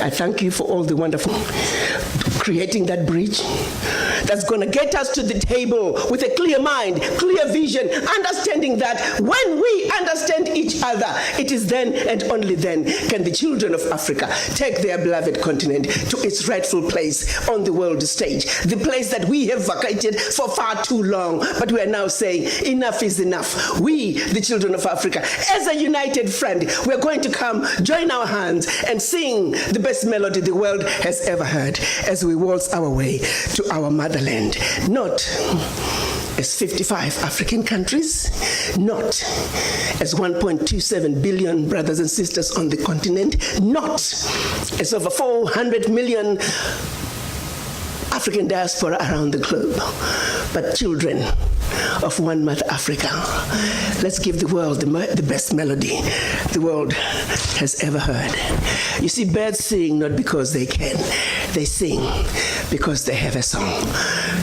I thank you for all the wonderful creating that bridge that's going to get us to the table with a clear mind, clear vision, understanding that when we understand each other, it is then and only then can the children of Africa take their beloved continent to its rightful place on the world stage, the place that we have vacated for far too long. But we are now saying enough is enough. We, the children of Africa, as a united front, we are going to come, join our hands, and sing the best melody the world has ever heard as we waltz our way to our motherland. Not as 55 African countries, not as 1.27 billion brothers and sisters on the continent, not as over 400 million African diaspora around the globe, but children of one mother Africa. Let's give the world the best melody the world has ever heard. You see, birds sing not because they can, they sing because they have a song.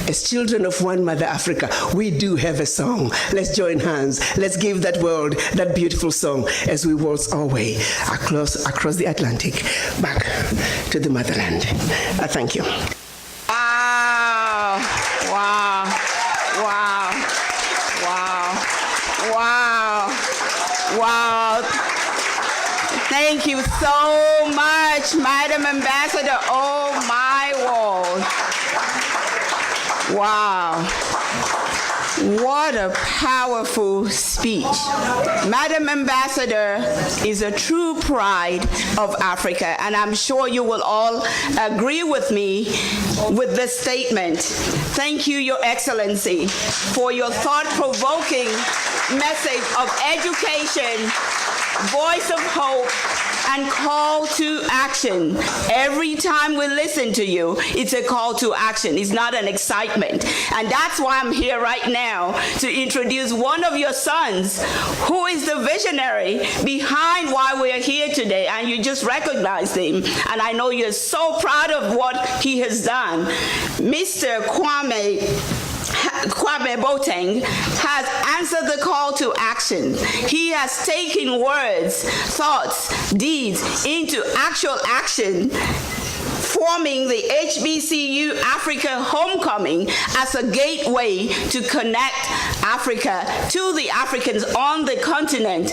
As children of one mother Africa, we do have a song. Let's join hands. Let's give that world that beautiful song as we waltz our way across the Atlantic back to the motherland. Thank you. Wow, wow, wow, wow, wow, wow. Thank you so much, Madam Ambassador. Oh my world. Wow. What a powerful speech. Madam Ambassador is a true pride of Africa, and I'm sure you will all agree with me with this statement. Thank you, Your Excellency, for your thought-provoking message of education, voice of hope, and call to action. Every time we listen to you, it's a call to action. It's not an excitement. And that's why I'm here right now to introduce one of your sons, who is the visionary behind why we're here today. And you just recognized him. And I know you're so proud of what he has done. Mr. Kwabena Boateng has answered the call to action. He has taken words, thoughts, deeds into actual action, forming the HBCU Africa Homecoming as a gateway to connect Africa to the Africans on the continent.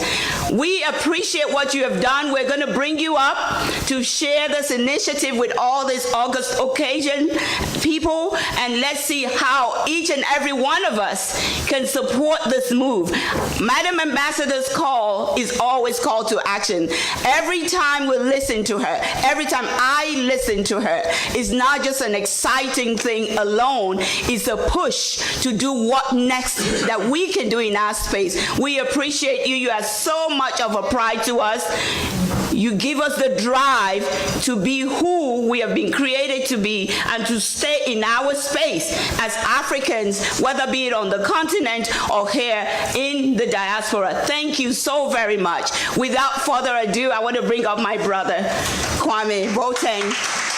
We appreciate what you have done. We're going to bring you up to share this initiative with all this August occasion people, and let's see how each and every one of us can support this move. Madam Ambassador's call is always call to action. Every time we listen to her, every time I listen to her, it's not just an exciting thing alone, it's a push to do what next that we can do in our space. We appreciate you. You are so much of a pride to us. You give us the drive to be who we have been created to be and to stay in our space as Africans, whether be it on the continent or here in the diaspora. Thank you so very much. Without further ado, I want to bring up my brother, Kwabena Boateng,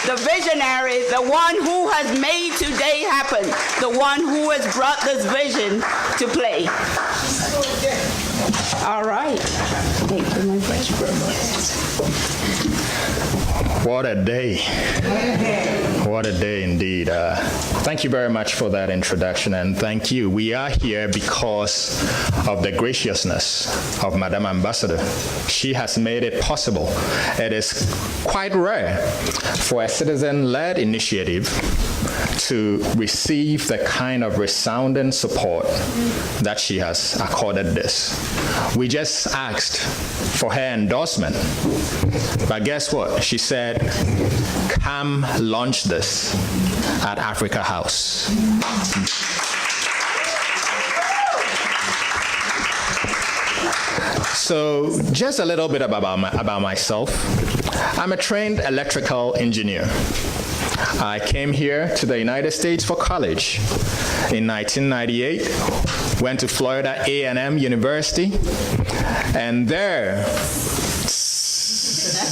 the visionary, the one who has made today happen, the one who has brought this vision to play. All right. Thank you, my brother. What a day. What a day indeed. Thank you very much for that introduction, and thank you. We are here because of the graciousness of Madam Ambassador. She has made it possible. It is quite rare for a citizen-led initiative to receive the kind of resounding support that she has accorded this. We just asked for her endorsement, but guess what? She said, come launch this at Africa House. So just a little bit about myself. I'm a trained electrical engineer. I came here to the United States for college in 1998, went to Florida A&M University, and there,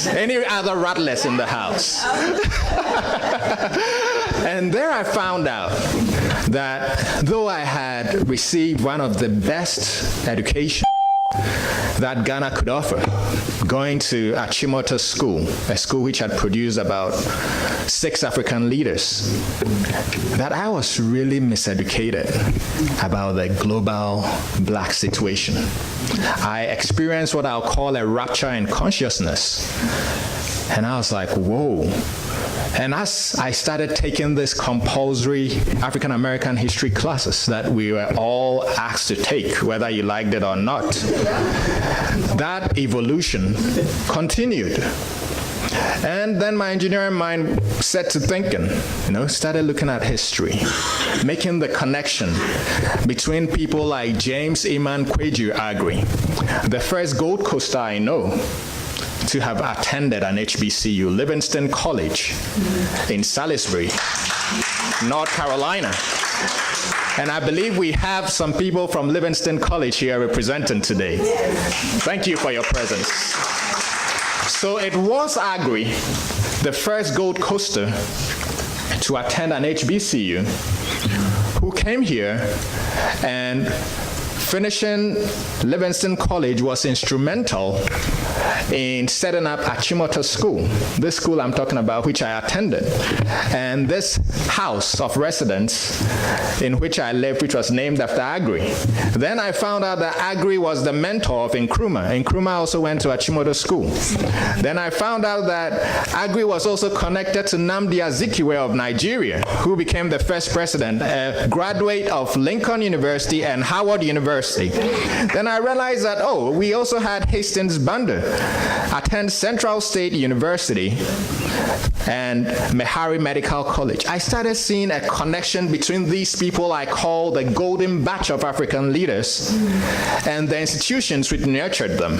any other rattlers in the house? And there I found out that though I had received one of the best education that Ghana could offer, going to Achimota School, a school which had produced about 6 African leaders, that I was really miseducated about the global black situation. I experienced what I'll call a rupture in consciousness. And I was like, whoa. And as I started taking this compulsory African American history classes that we were all asked to take, whether you liked it or not, that evolution continued. And then my engineering mind set to thinking, started looking at history, making the connection between people like James Eman Kweju Agri, the first Gold Coaster I know to have attended an HBCU, Livingston College in Salisbury, North Carolina. And I believe we have some people from Livingston College here representing today. Thank you for your presence. So it was Agri, the first Gold Coaster to attend an HBCU, who came here, and finishing Livingston College was instrumental in setting up Achimota School, this school I'm talking about, which I attended. And this house of residence in which I lived, which was named after Agri. Then I found out that Agri was the mentor of Nkrumah. Nkrumah also went to Achimota School. Then I found out that Agri was also connected to Nnamdi Azikiwe of Nigeria, who became the first president, a graduate of Lincoln University and Howard University. Then I realized that, we also had Hastings Banda attend Central State University and Meharry Medical College. I started seeing a connection between these people I call the golden batch of African leaders and the institutions which nurtured them.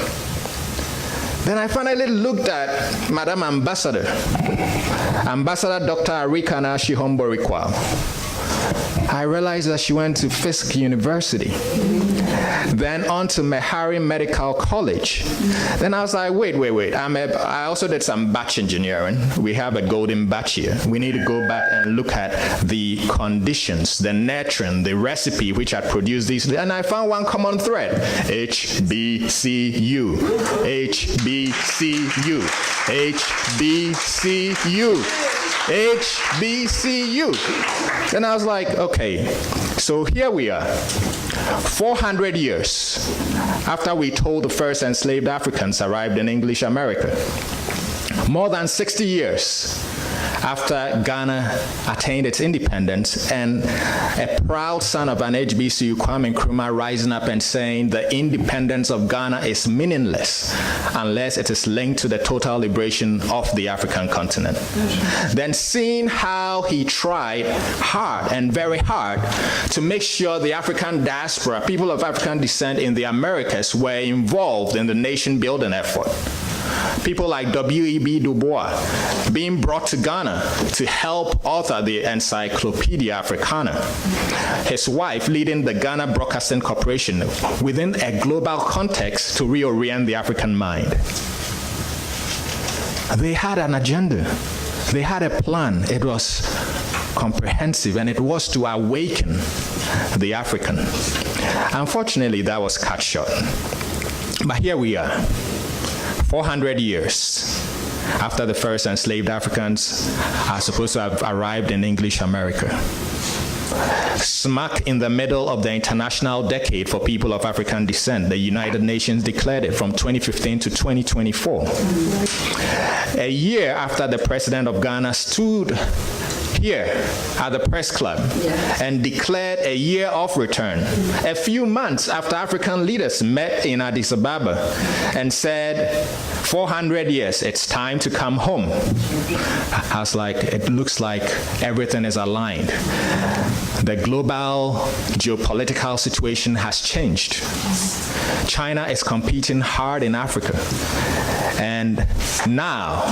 Then I finally looked at Madam Ambassador Dr. Arikana Chihombori-Quao. I realized that she went to Fisk University, then on to Meharry Medical College. Then I was like, wait. I also did some batch engineering. We have a golden batch here. We need to go back and look at the conditions, the nurturing, the recipe which had produced these. And I found one common thread: HBCU, HBCU, HBCU. HBCU. Then I was like, okay, so here we are, 400 years after we told the first enslaved Africans arrived in English America, more than 60 years after Ghana attained its independence, and a proud son of an HBCU, Kwame Nkrumah, rising up and saying the independence of Ghana is meaningless unless it is linked to the total liberation of the African continent. Then seeing how he tried hard and very hard to make sure the African diaspora, people of African descent in the Americas, were involved in the nation-building effort. People like W.E.B. Du Bois being brought to Ghana to help author the Encyclopedia Africana. His wife leading the Ghana Broadcasting Corporation within a global context to reorient the African mind. They had an agenda. They had a plan. It was comprehensive, and it was to awaken the African. Unfortunately, that was cut short. But here we are. 400 years after the first enslaved Africans are supposed to have arrived in English America. Smack in the middle of the International Decade for People of African Descent, the United Nations declared it from 2015 to 2024. A year after the president of Ghana stood here at the press club and declared a year of return. A few months after African leaders met in Addis Ababa and said, 400 years, it's time to come home. I was like, it looks like everything is aligned. The global geopolitical situation has changed. China is competing hard in Africa. And now,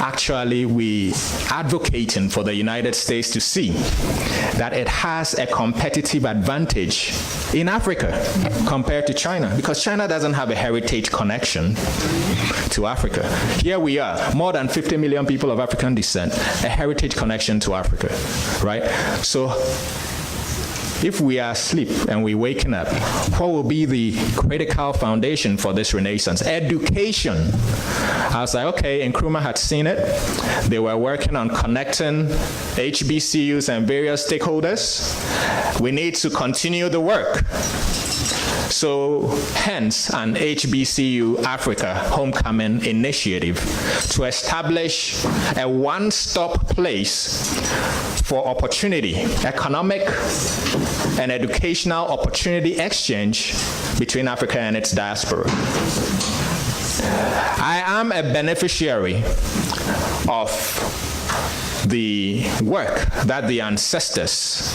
actually, we advocating for the United States to see that it has a competitive advantage in Africa compared to China, because China doesn't have a heritage connection to Africa. Here we are, more than 50 million people of African descent, a heritage connection to Africa, right? So if we are asleep and we're waking up, what will be the critical foundation for this renaissance? Education. I was like, okay, Nkrumah had seen it. They were working on connecting HBCUs and various stakeholders. We need to continue the work. So hence an HBCU Africa Homecoming Initiative to establish a one-stop place for opportunity, economic and educational opportunity exchange between Africa and its diaspora. I am a beneficiary of the work that the ancestors,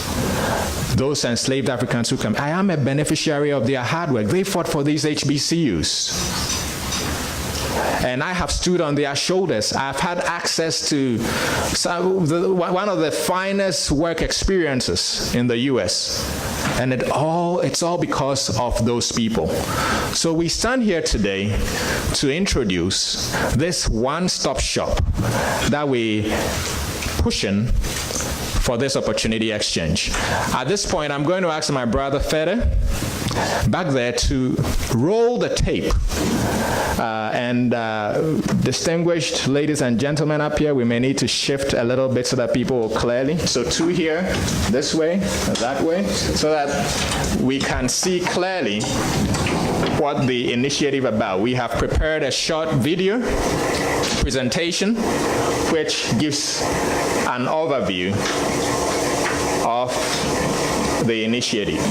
those enslaved Africans who come, I am a beneficiary of their hard work. They fought for these HBCUs. And I have stood on their shoulders. I've had access to one of the finest work experiences in the U.S. And it's all because of those people. So we stand here today to introduce this one-stop shop that we pushing for this opportunity exchange. At this point, I'm going to ask my brother Fede back there to roll the tape. Distinguished ladies and gentlemen up here, we may need to shift a little bit so that people will clearly. So two here, this way, that way, so that we can see clearly what the initiative about. We have prepared a short video presentation which gives an overview of the initiative.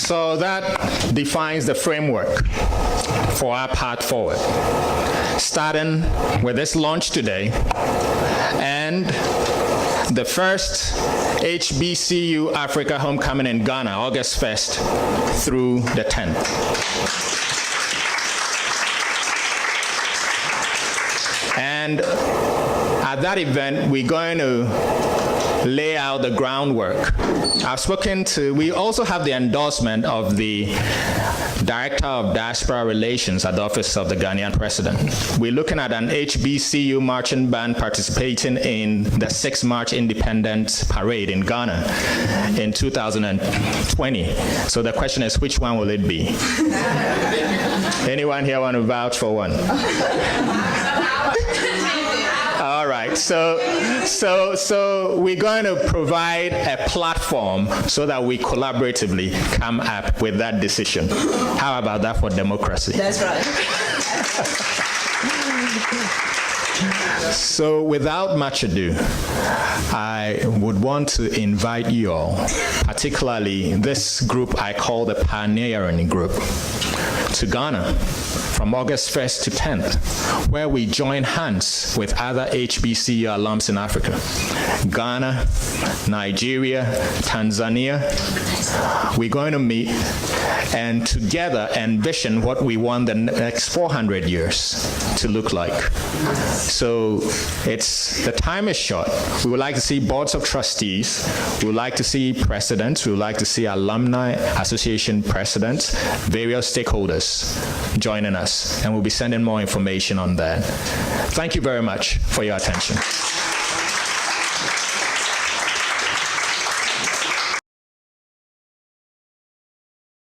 So that defines the framework for our path forward, starting with this launch today and the first HBCU Africa Homecoming in Ghana, August 1st through the 10th. And at that event, we're going to lay out the groundwork. We also have the endorsement of the Director of Diaspora Relations at the Office of the Ghanaian President. We're looking at an HBCU marching band participating in the 6th March Independence Parade in Ghana in 2020. So the question is, which one will it be? Anyone here want to vouch for one? All right, so we're going to provide a platform so that we collaboratively come up with that decision. How about that for democracy? That's right. So without much ado, I would want to invite you all, particularly this group I call the Pioneering Group, to Ghana from August 1st to 10th, where we join hands with other HBCU alums in Africa. Ghana, Nigeria, Tanzania. We're going to meet and together envision what we want the next 400 years to look like. So the time is short. We would like to see boards of trustees. We would like to see presidents. We would like to see alumni association presidents, various stakeholders joining us. And we'll be sending more information on that. Thank you very much for your attention.